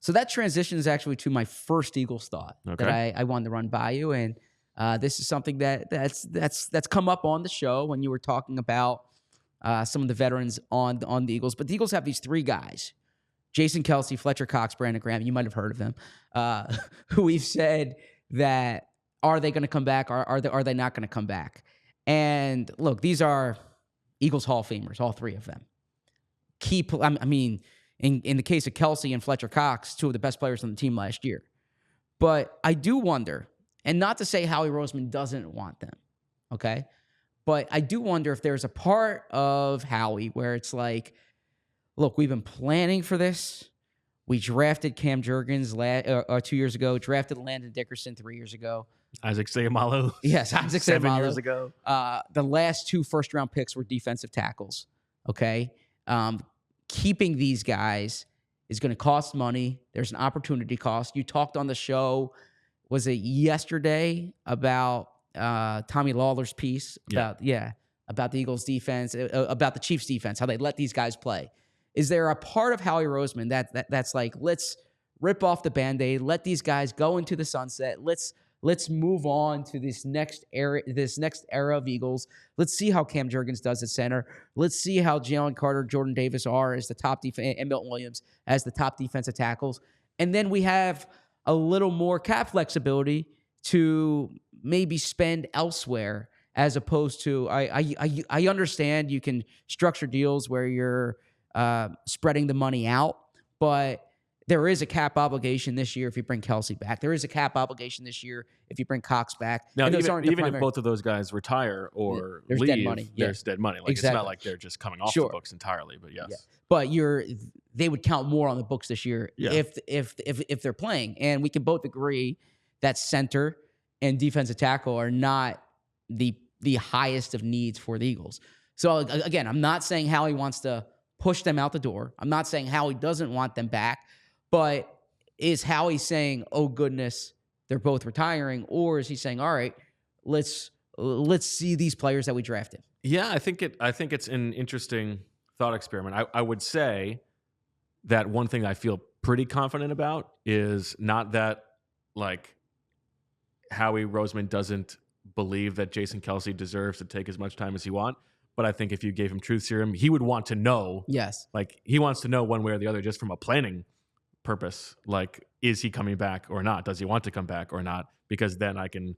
So that transitions actually to my first Eagles thought that I wanted to run by you. And this is something that's come up on the show when you were talking about some of the veterans on the Eagles. But the Eagles have these three guys, Jason Kelce, Fletcher, Cox, Brandon Graham. You might have heard of them, who we've said that are they going to come back? Are they not going to come back? And look, these are Eagles Hall of Famers, all three of them. I mean, in the case of Kelce and Fletcher Cox, two of the best players on the team last year. But I do wonder, and not to say Howie Roseman doesn't want them, okay? But I do wonder if there's a part of Howie where it's like, look, we've been planning for this. We drafted Cam Jurgens 2 years ago, drafted Landon Dickerson 3 years ago. Isaac Seumalo. Yes, Isaac 7 Seumalo. years ago. The last 2 first-round picks were defensive tackles, okay? Keeping these guys is going to cost money. There's an opportunity cost. You talked on the show, was it yesterday, about Tommy Lawler's piece about the Eagles defense, about the Chiefs defense, how they let these guys play. Is there a part of Howie Roseman that's like, let's rip off the Band-Aid, let these guys go into the sunset, let's move on to this next era of Eagles. Let's see how Cam Jurgens does at center. Let's see how Jalen Carter, Jordan Davis are as the top defense, and Milton Williams as the top defensive tackles. And then we have a little more cap flexibility to maybe spend elsewhere, as opposed to I understand you can structure deals where you're spreading the money out, but there is a cap obligation this year if you bring Kelce back. There is a cap obligation this year if you bring Cox back. Now, even if both of those guys retire or there's leave, dead money. There's dead money. Like exactly. It's not like they're just coming off the books entirely, but yes. Yeah. But they would count more on the books this year if they're playing. And we can both agree that center and defensive tackle are not the highest of needs for the Eagles. So again, I'm not saying Howie wants to push them out the door. I'm not saying Howie doesn't want them back. But is Howie saying, "Oh goodness, they're both retiring," or is he saying, "All right, let's see these players that we drafted"? Yeah, I think it's an interesting thought experiment. I would say that one thing I feel pretty confident about is not that like Howie Roseman doesn't believe that Jason Kelce deserves to take as much time as he wants. But I think if you gave him truth serum, he would want to know. Yes, like he wants to know one way or the other, just from a planning purpose, like, is he coming back or not? Does he want to come back or not? Because then I can,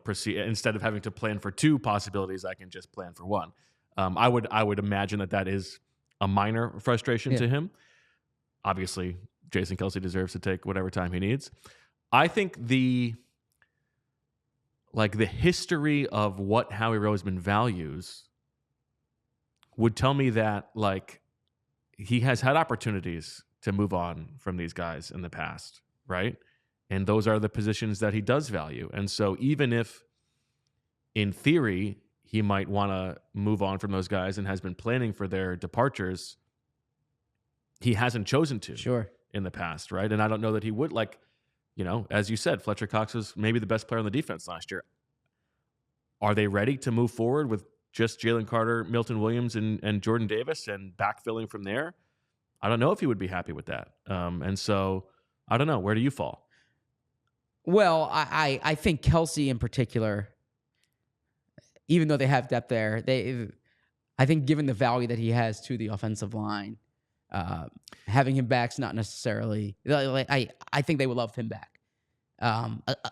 proceed. Instead of having to plan for 2 possibilities, I can just plan for 1. I would imagine that is a minor frustration to him. Obviously, Jason Kelce deserves to take whatever time he needs. I think the history of what Howie Roseman values would tell me that like he has had opportunities to move on from these guys in the past, right? And those are the positions that he does value. And so even if, in theory, he might want to move on from those guys and has been planning for their departures, he hasn't chosen to in the past, right? And I don't know that he would, as you said, Fletcher Cox was maybe the best player on the defense last year. Are they ready to move forward with just Jalen Carter, Milton Williams, and Jordan Davis and backfilling from there? I don't know if he would be happy with that. And so I don't know. Where do you fall? Well, I think Kelce in particular, even though they have depth there, I think given the value that he has to the offensive line, having him back's not necessarily. I think they would love him back.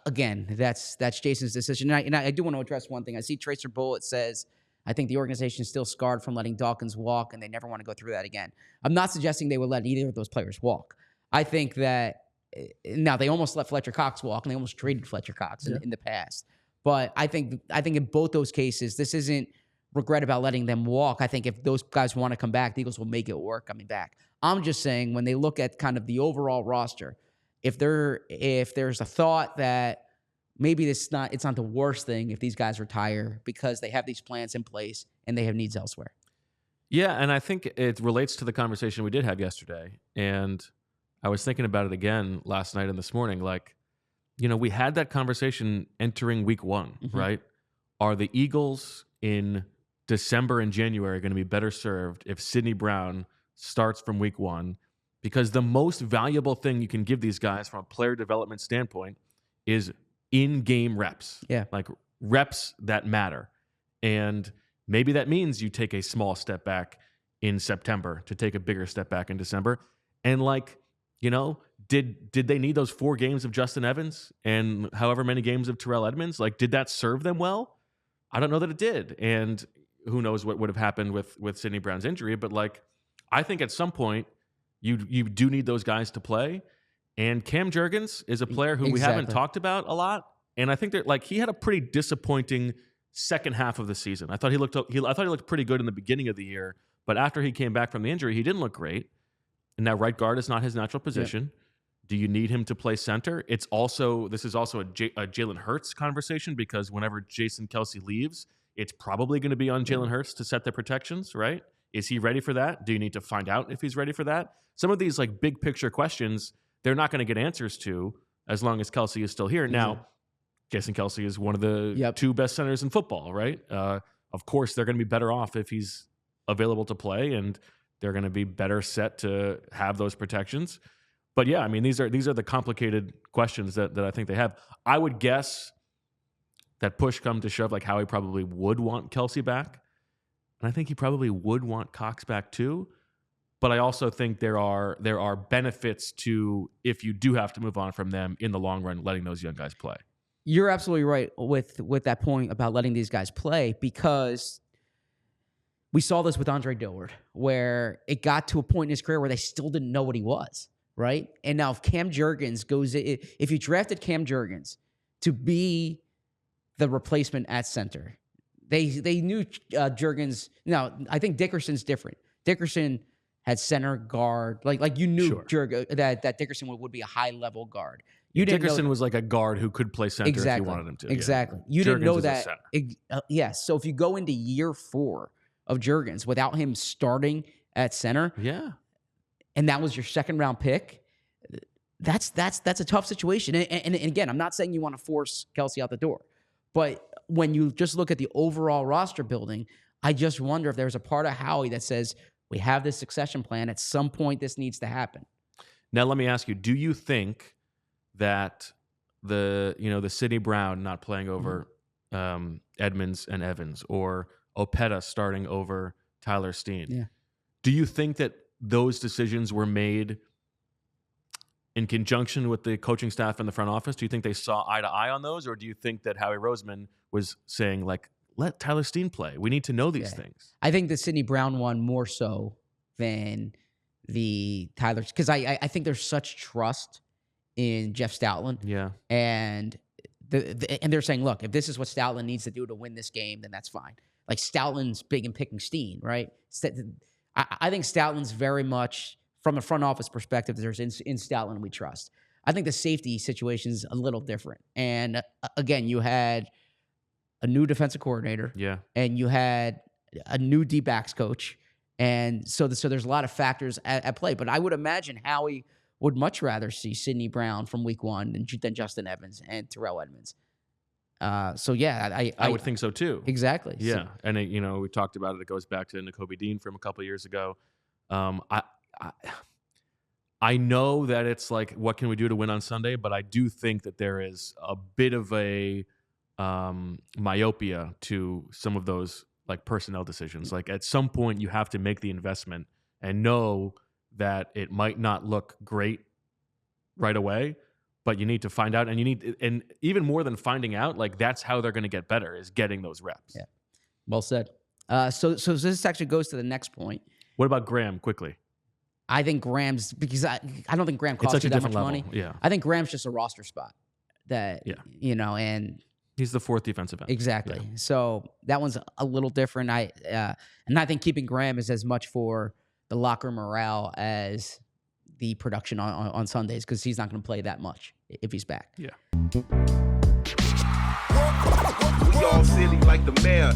Again, that's Jason's decision. And I do want to address one thing. I see Tracer Bullet says, I think the organization is still scarred from letting Dawkins walk, and they never want to go through that again. I'm not suggesting they would let either of those players walk. I think that now they almost let Fletcher Cox walk, and they almost traded Fletcher Cox in the past. But I think in both those cases, this isn't regret about letting them walk. I think if those guys want to come back, the Eagles will make it work coming back. I'm just saying when they look at kind of the overall roster, if there's a thought that maybe it's not the worst thing if these guys retire because they have these plans in place and they have needs elsewhere. Yeah, and I think it relates to the conversation we did have yesterday. And I was thinking about it again last night and this morning. We had that conversation entering week 1, right? Are the Eagles in December and January going to be better served if Sidney Brown starts from week 1 because the most valuable thing you can give these guys from a player development standpoint is in-game reps. Yeah. Like reps that matter. And maybe that means you take a small step back in September to take a bigger step back in December. And like, you know, did they need those 4 games of Justin Evans and however many games of Terrell Edmonds? Like, did that serve them well? I don't know that it did. And who knows what would have happened with Sidney Brown's injury. But like, I think at some point you do need those guys to play. And Cam Jurgens is a player who we haven't talked about a lot. And I think that like he had a pretty disappointing second half of the season. I thought he looked pretty good in the beginning of the year, but after he came back from the injury, he didn't look great. And now right guard is not his natural position. Yep. Do you need him to play center? This is also a Jalen Hurts conversation, because whenever Jason Kelce leaves, it's probably going to be on Jalen Hurts to set the protections, right? Is he ready for that? Do you need to find out if he's ready for that? Some of these like big picture questions, they're not going to get answers to as long as Kelce is still here. Now, Jason Kelce is one of the 2 best centers in football, right? Of course, they're going to be better off if he's available to play, and they're going to be better set to have those protections. But yeah, I mean, these are the complicated questions that I think they have. I would guess that push come to shove, like Howie probably would want Kelce back. And I think he probably would want Cox back too. But I also think there are benefits to, if you do have to move on from them in the long run, letting those young guys play. You're absolutely right with that point about letting these guys play, because we saw this with Andre Dillard, where it got to a point in his career where they still didn't know what he was, right? And now if Cam Jurgens if you drafted Cam Jurgens to be the replacement at center, they knew Jurgens. Now, I think Dickerson's different. Dickerson had center guard. Like you knew that Dickerson would be a high-level guard. Dickerson was like a guard who could play center if you wanted him to. Exactly. Yeah. You didn't know that. Yes. So if you go into year 4 of Jurgens without him starting at center, and that was your second-round pick, that's a tough situation. And again, I'm not saying you want to force Kelce out the door, but when you just look at the overall roster building, I just wonder if there's a part of Howie that says, we have this succession plan. At some point, this needs to happen. Now, let me ask you, do you think that the Sidney Brown not playing over Edmonds and Evans, or Opeta starting over Tyler Steen, do you think that those decisions were made in conjunction with the coaching staff and the front office? Do you think they saw eye to eye on those, or do you think that Howie Roseman was saying, like, let Tyler Steen play? We need to know these things. I think the Sidney Brown one more so than the Tyler, because I think there's such trust in Jeff Stoutland. Yeah. And and they're saying, look, if this is what Stoutland needs to do to win this game, then that's fine. Like, Stoutland's big in picking Steen, right? I think Stoutland's very much, from a front office perspective, there's in Stoutland we trust. I think the safety situation is a little different. And again, you had a new defensive coordinator. Yeah. And you had a new D-backs coach. And so there's a lot of factors at play. But I would imagine Howie would much rather see Sidney Brown from week 1 than Justin Evans and Terrell Edmonds. I would think so too. Exactly. Yeah. So, and we talked about it. It goes back to Nakobe Dean from a couple of years ago. I know that it's like, what can we do to win on Sunday? But I do think that there is a bit of a myopia to some of those like personnel decisions. Like, at some point you have to make the investment and know that it might not look great right away, but you need to find out, and even more than finding out, like, that's how they're going to get better, is getting those reps. Yeah. Well said. So this actually goes to the next point. What about Graham, quickly? I think Graham's, because I don't think Graham costs you that much money. Yeah. I think Graham's just a roster spot that, and he's the 4th defensive end. Exactly. Yeah. So that one's a little different. And I think keeping Graham is as much for the locker morale as the production on Sundays, because he's not going to play that much if he's back. Yeah. We all silly like the mayor.